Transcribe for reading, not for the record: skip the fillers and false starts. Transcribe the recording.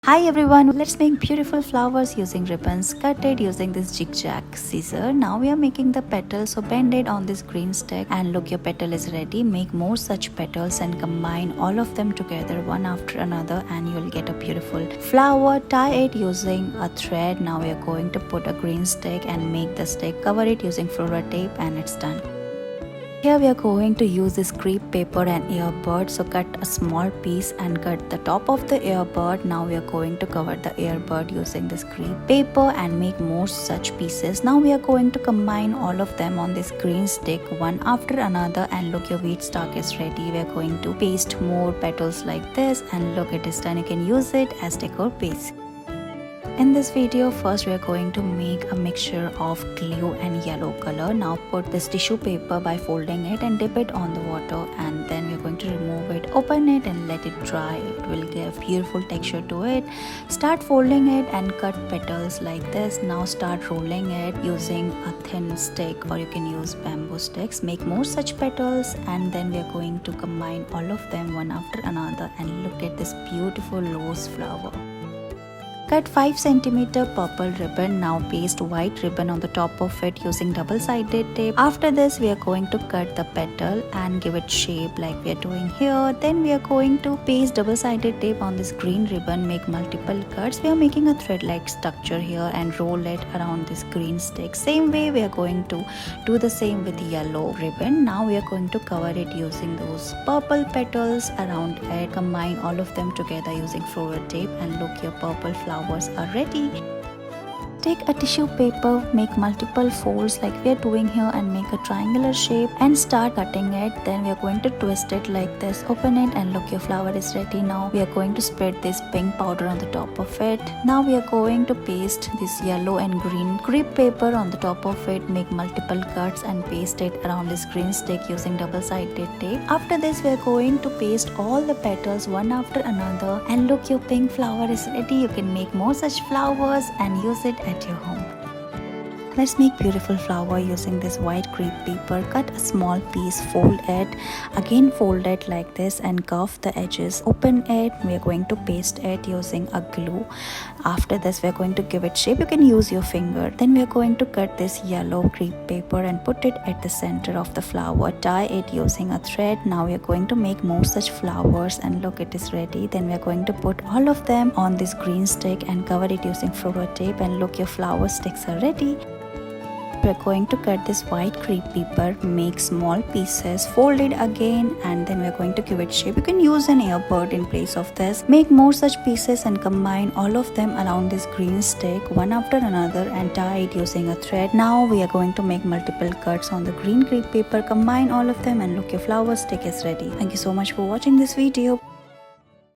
Hi everyone, let's make beautiful flowers using ribbons. Cut it using this zigzag scissor. Now we are making the petals, so bend it on this green stick and look, your petal is ready. Make more such petals and combine all of them together one after another and you'll get a beautiful flower. Tie it using a thread. Now we are going to put a green stick and make the stick. Cover it using floral tape and it's done. Here we are going to use this crepe paper and earbud, so cut a small piece and cut the top of the earbud. Now we are going to cover the earbud using this crepe paper and make more such pieces. Now we are going to combine all of them on this green stick one after another and look, your wheat stalk is ready. We are going to paste more petals like this and look, it is done. You can use it as decor piece. In this video, first we are going to make a mixture of glue and yellow color. Now put this tissue paper by folding it and dip it on the water, and then we are going to remove it, open it and let it dry. It will give beautiful texture to it. Start folding it and cut petals like this. Now start rolling it using a thin stick or you can use bamboo sticks. Make more such petals and then we are going to combine all of them one after another and look at this beautiful rose flower. Cut 5 cm purple ribbon. Now paste white ribbon on the top of it using double-sided tape. After this we are going to cut the petal and give it shape like we are doing here. Then we are going to paste double-sided tape on this green ribbon, make multiple cuts. We are making a thread-like structure here and roll it around this green stick. Same way we are going to do the same with the yellow ribbon. Now we are going to cover it using those purple petals around it. Combine all of them together using floral tape and look, your purple flowers are ready. Take a tissue paper, make multiple folds like we are doing here and make a triangular shape and start cutting it. Then we are going to twist it like this, open it and look, your flower is ready. Now we are going to spread this pink powder on the top of it. Now we are going to paste this yellow and green crepe paper on the top of it, make multiple cuts and paste it around this green stick using double-sided tape. After this we are going to paste all the petals one after another and look, your pink flower is ready. You can make more such flowers and use it at your home. Let's make beautiful flower using this white crepe paper. Cut a small piece, fold it, again fold it like this and curve the edges. Open it, we are going to paste it using a glue. After this we are going to give it shape. You can use your finger. Then we are going to cut this yellow crepe paper and put it at the center of the flower. Tie it using a thread. Now we are going to make more such flowers and look, it is ready. Then we are going to put all of them on this green stick and cover it using floral tape and look, your flower sticks are ready. We're going to cut this white crepe paper, make small pieces, fold it again and then we're going to give it shape. You can use an earbud in place of this. Make more such pieces and combine all of them around this green stick one after another and tie it using a thread. Now we are going to make multiple cuts on the green crepe paper, combine all of them and look, your flower stick is ready. Thank you so much for watching this video.